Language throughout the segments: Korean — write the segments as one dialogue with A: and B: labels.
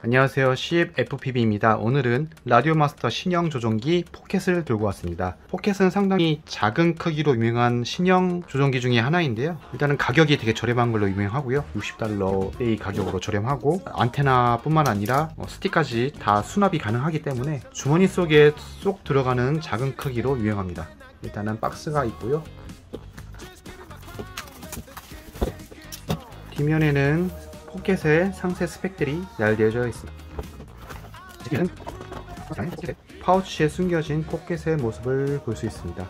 A: 안녕하세요, CFPB입니다. 오늘은 라디오 마스터 신형 조종기 포켓을 들고 왔습니다. 포켓은 상당히 작은 크기로 유명한 신형 조종기 중에 하나인데요. 일단은 가격이 되게 저렴한 걸로 유명하고요. $60의 가격으로 저렴하고, 안테나 뿐만 아니라 스틱까지 다 수납이 가능하기 때문에 주머니 속에 쏙 들어가는 작은 크기로 유명합니다. 일단은 박스가 있고요. 뒷면에는 포켓의 상세 스펙들이 날려져 있습니다. 파우치에 숨겨진 포켓의 모습을 볼 수 있습니다.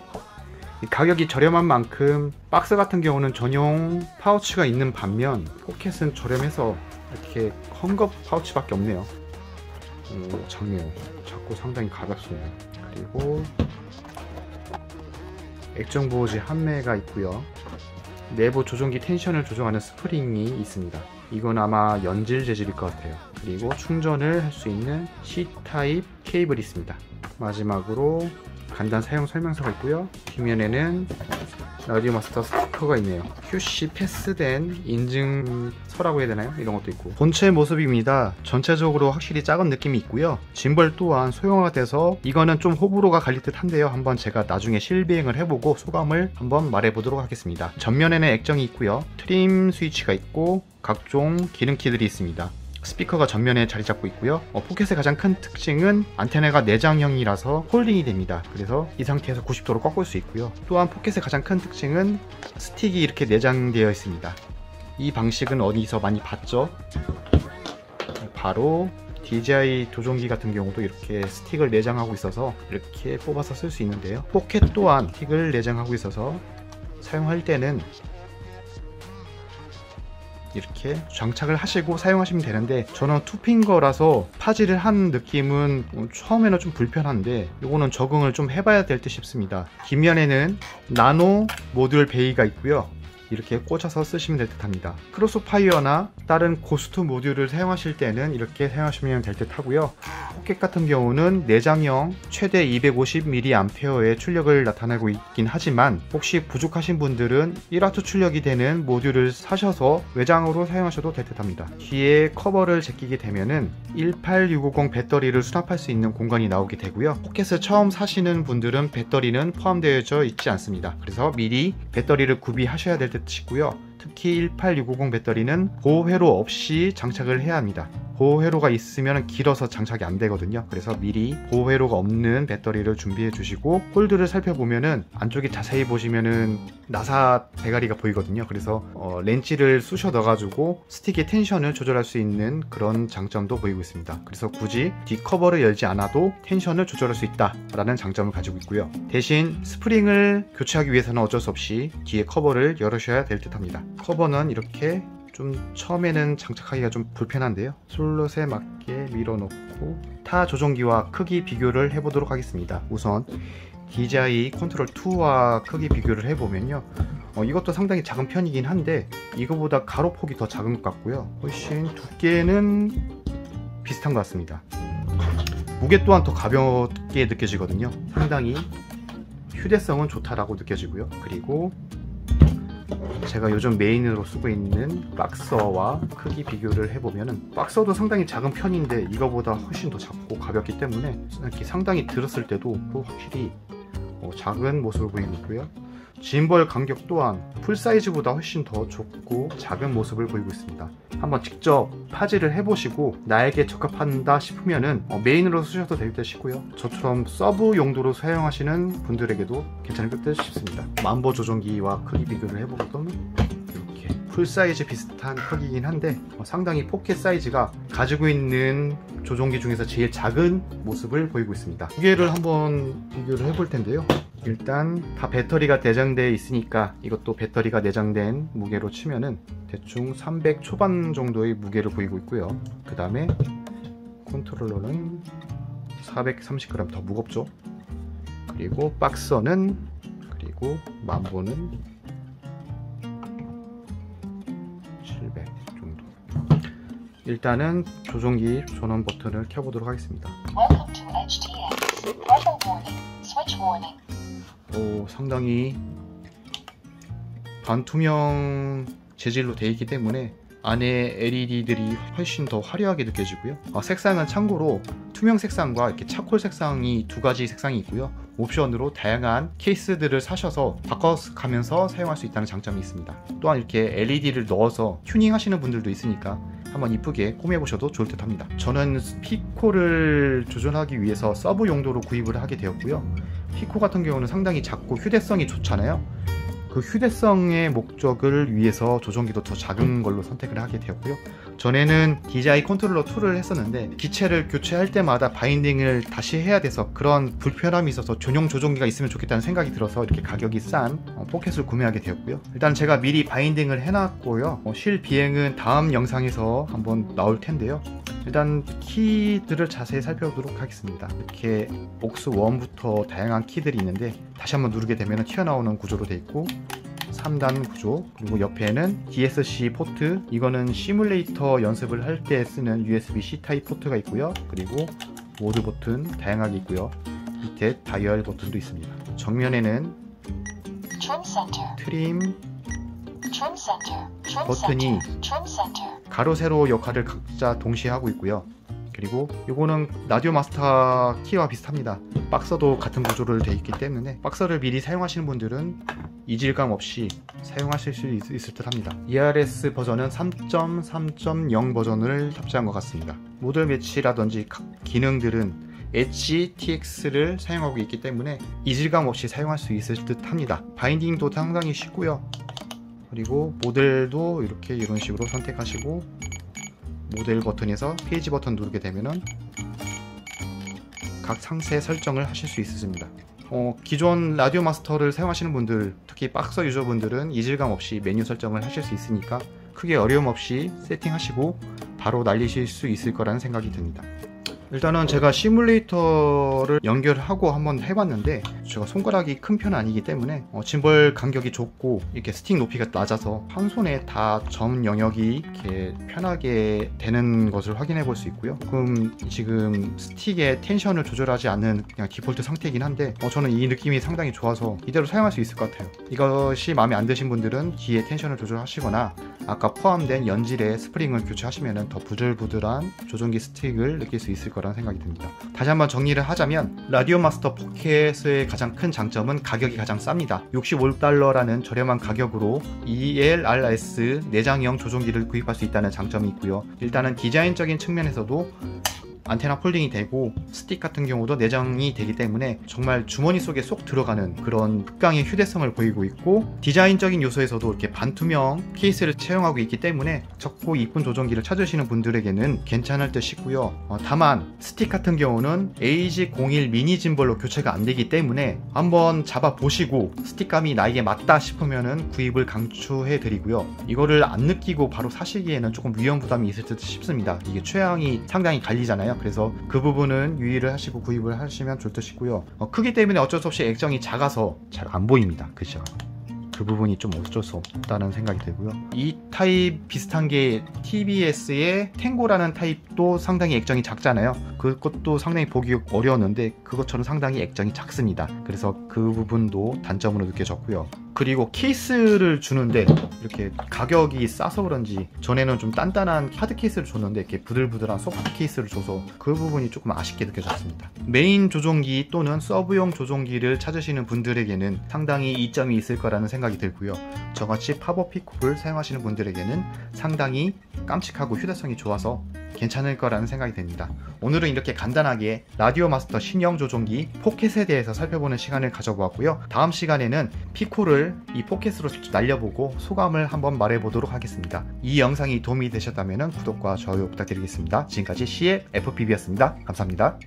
A: 가격이 저렴한 만큼 박스 같은 경우는 전용 파우치가 있는 반면 포켓은 저렴해서 이렇게 헝겊 파우치밖에 없네요. 작네요. 작고 상당히 가볍습니다. 그리고 액정 보호지 한 매가 있고요. 내부 조종기 텐션을 조정하는 스프링이 있습니다. 이건 아마 연질 재질일 것 같아요. 그리고 충전을 할 수 있는 C타입 케이블이 있습니다. 마지막으로 간단 사용 설명서가 있고요. 뒷면에는 라디오 마스터 스티커가 있네요. QC 패스된 인증서라고 해야 되나요? 이런 것도 있고. 본체 모습입니다. 전체적으로 확실히 작은 느낌이 있고요. 짐벌 또한 소형화가 돼서 이거는 좀 호불호가 갈릴 듯 한데요. 한번 제가 나중에 실비행을 해보고 소감을 한번 말해보도록 하겠습니다. 전면에는 액정이 있고요. 트림 스위치가 있고 각종 기능키들이 있습니다. 스피커가 전면에 자리 잡고 있고요. 포켓의 가장 큰 특징은 안테나가 내장형이라서 홀딩이 됩니다. 그래서 이 상태에서 90도로 꺾을 수 있고요. 또한 포켓의 가장 큰 특징은 스틱이 이렇게 내장되어 있습니다. 이 방식은 어디서 많이 봤죠? 바로 DJI 조종기 같은 경우도 이렇게 스틱을 내장하고 있어서 이렇게 뽑아서 쓸 수 있는데요. 포켓 또한 스틱을 내장하고 있어서 사용할 때는 이렇게 장착을 하시고 사용하시면 되는데, 저는 투핑거라서 파지를 한 느낌은 처음에는 좀 불편한데 이거는 적응을 좀 해봐야 될 듯 싶습니다. 뒷면에는 나노 모듈 베이가 있고요. 이렇게 꽂아서 쓰시면 될 듯 합니다. 크로스파이어나 다른 고스트 모듈을 사용하실 때는 이렇게 사용하시면 될 듯 하고요. 포켓 같은 경우는 내장형 최대 250mAh의 출력을 나타내고 있긴 하지만 혹시 부족하신 분들은 1W 출력이 되는 모듈을 사셔서 외장으로 사용하셔도 될 듯 합니다. 뒤에 커버를 제끼게 되면은 18650 배터리를 수납할 수 있는 공간이 나오게 되고요. 포켓을 처음 사시는 분들은 배터리는 포함되어 있지 않습니다. 그래서 미리 배터리를 구비하셔야 될 듯 싶고요. 특히 18650 배터리는 보호회로 없이 장착을 해야 합니다. 보호회로가 있으면 길어서 장착이 안 되거든요. 그래서 미리 보호회로가 없는 배터리를 준비해 주시고, 홀드를 살펴보면은 안쪽에 자세히 보시면은 나사 대가리가 보이거든요. 그래서 렌치를 쑤셔 넣어가지고 스틱의 텐션을 조절할 수 있는 그런 장점도 보이고 있습니다. 그래서 굳이 뒷커버를 열지 않아도 텐션을 조절할 수 있다 라는 장점을 가지고 있고요. 대신 스프링을 교체하기 위해서는 어쩔 수 없이 뒤에 커버를 열으셔야 될 듯 합니다. 커버는 이렇게 좀 처음에는 장착하기가 좀 불편한데요. 슬롯에 맞게 밀어놓고 타 조종기와 크기 비교를 해보도록 하겠습니다. 우선 DJI 컨트롤 2와 크기 비교를 해보면요, 이것도 상당히 작은 편이긴 한데 이거보다 가로폭이 더 작은 것 같고요. 훨씬 두께는 비슷한 것 같습니다. 무게 또한 더 가볍게 느껴지거든요. 상당히 휴대성은 좋다라고 느껴지고요. 그리고 제가 요즘 메인으로 쓰고 있는 박서와 크기 비교를 해보면은 박서도 상당히 작은 편인데 이거보다 훨씬 더 작고 가볍기 때문에 이렇게 상당히 들었을 때도 확실히 작은 모습을 보이고 있고요. 짐벌 간격 또한 풀사이즈보다 훨씬 더 좁고 작은 모습을 보이고 있습니다. 한번 직접 파지를 해보시고 나에게 적합한다 싶으면은 메인으로 쓰셔도 될 듯 싶고요. 저처럼 서브 용도로 사용하시는 분들에게도 괜찮을 듯 싶습니다. 만보 조종기와 크기 비교를 해보면 이렇게 풀사이즈 비슷한 크기이긴 한데 상당히 포켓 사이즈가 가지고 있는 조종기 중에서 제일 작은 모습을 보이고 있습니다. 무게를 한번 비교를 해볼 텐데요. 일단 다 배터리가 내장되어 있으니까 이것도 배터리가 내장된 무게로 치면은 대충 300 초반 정도의 무게를 보이고 있고요. 그 다음에 컨트롤러는 430g 더 무겁죠. 그리고 박서는, 그리고 만보는 700 정도. 일단은 조종기 전원 버튼을 켜보도록 하겠습니다. 상당히 반투명 재질로 되어 있기 때문에 안에 LED들이 훨씬 더 화려하게 느껴지고요. 색상은 참고로 투명 색상과 이렇게 차콜 색상이 두 가지 색상이 있고요. 옵션으로 다양한 케이스들을 사셔서 바꿔가면서 사용할 수 있다는 장점이 있습니다. 또한 이렇게 LED를 넣어서 튜닝 하시는 분들도 있으니까 한번 이쁘게 꾸며보셔도 좋을 듯 합니다. 저는 피코를 조절하기 위해서 서브 용도로 구입을 하게 되었고요. 피코 같은 경우는 상당히 작고 휴대성이 좋잖아요. 그 휴대성의 목적을 위해서 조종기도 더 작은 걸로 선택을 하게 되었고요. 전에는 DJI 컨트롤러 2를 했었는데 기체를 교체할 때마다 바인딩을 다시 해야 돼서 그런 불편함이 있어서 전용 조종기가 있으면 좋겠다는 생각이 들어서 이렇게 가격이 싼 포켓을 구매하게 되었고요. 일단 제가 미리 바인딩을 해놨고요. 실 비행은 다음 영상에서 한번 나올 텐데요. 일단 키들을 자세히 살펴보도록 하겠습니다. 이렇게 옥스 1부터 다양한 키들이 있는데 다시 한번 누르게 되면 튀어나오는 구조로 되어 있고 3단 구조, 그리고 옆에는 DSC 포트, 이거는 시뮬레이터 연습을 할 때 쓰는 USB-C 타입 포트가 있고요. 그리고 모드 버튼 다양하게 있고요. 밑에 다이얼 버튼도 있습니다. 정면에는 트림 버튼이 가로 세로 역할을 각자 동시에 하고 있고요. 그리고 이거는 라디오 마스터 키와 비슷합니다. 박서도 같은 구조로 되어 있기 때문에 박서를 미리 사용하시는 분들은 이질감 없이 사용하실 수 있을 듯 합니다. ERS 버전은 3.3.0 버전을 탑재한 것 같습니다. 모델 매치라든지 각 기능들은 엣지 TX를 사용하고 있기 때문에 이질감 없이 사용할 수 있을 듯 합니다. 바인딩도 상당히 쉽고요. 그리고 모델도 이런 식으로 선택하시고 모델 버튼에서 페이지 버튼 누르게 되면은 각 상세 설정을 하실 수 있습니다. 기존 라디오 마스터를 사용하시는 분들, 특히 박서 유저분들은 이질감 없이 메뉴 설정을 하실 수 있으니까 크게 어려움 없이 세팅하시고 바로 날리실 수 있을 거라는 생각이 듭니다. 일단은 제가 시뮬레이터를 연결하고 한번 해봤는데 제가 손가락이 큰 편은 아니기 때문에 짐벌 간격이 좁고 이렇게 스틱 높이가 낮아서 한 손에 다 점 영역이 이렇게 편하게 되는 것을 확인해 볼 수 있고요. 지금 스틱의 텐션을 조절하지 않는 그냥 디폴트 상태이긴 한데 저는 이 느낌이 상당히 좋아서 이대로 사용할 수 있을 것 같아요. 이것이 마음에 안 드신 분들은 뒤에 텐션을 조절하시거나 아까 포함된 연질의 스프링을 교체하시면 더 부들부들한 조종기 스틱을 느낄 수 있을 거라는 생각이 듭니다. 다시 한번 정리를 하자면 라디오 마스터 포켓의 가장 큰 장점은 가격이 가장 쌉니다. 65달러라는 저렴한 가격으로 ELRS 내장형 조종기를 구입할 수 있다는 장점이 있고요. 일단은 디자인적인 측면에서도 안테나 폴딩이 되고 스틱 같은 경우도 내장이 되기 때문에 정말 주머니 속에 쏙 들어가는 그런 극강의 휴대성을 보이고 있고, 디자인적인 요소에서도 이렇게 반투명 케이스를 채용하고 있기 때문에 적고 이쁜 조종기를 찾으시는 분들에게는 괜찮을 듯 싶고요. 다만 스틱 같은 경우는 AG01 미니 짐벌로 교체가 안 되기 때문에 한번 잡아 보시고 스틱감이 나에게 맞다 싶으면은 구입을 강추해 드리고요. 이거를 안 느끼고 바로 사시기에는 조금 위험 부담이 있을 듯 싶습니다. 이게 취향이 상당히 갈리잖아요. 그래서 그 부분은 유의를 하시고 구입을 하시면 좋을 듯 싶고요. 크기 때문에 어쩔 수 없이 액정이 작아서 잘 안 보입니다. 그죠? 그 부분이 좀 어쩔 수 없다는 생각이 들고요. 이 타입 비슷한 게 TBS의 탱고라는 타입도 상당히 액정이 작잖아요. 그것도 상당히 보기 어려웠는데 그것처럼 상당히 액정이 작습니다. 그래서 그 부분도 단점으로 느껴졌고요. 그리고 케이스를 주는데 이렇게 가격이 싸서 그런지 전에는 좀 단단한 하드 케이스를 줬는데 이렇게 부들부들한 소프트 케이스를 줘서 그 부분이 조금 아쉽게 느껴졌습니다. 메인 조종기 또는 서브용 조종기를 찾으시는 분들에게는 상당히 이점이 있을 거라는 생각이 들고요. 저같이 팝업 피코를 사용하시는 분들에게는 상당히 깜찍하고 휴대성이 좋아서 괜찮을 거라는 생각이 듭니다. 오늘은 이렇게 간단하게 라디오 마스터 신형 조종기 포켓에 대해서 살펴보는 시간을 가져보았고요. 다음 시간에는 피코를 이 포켓으로 직접 날려보고 소감을 한번 말해보도록 하겠습니다. 이 영상이 도움이 되셨다면 구독과 좋아요 부탁드리겠습니다. 지금까지 CF FPV였습니다. 감사합니다.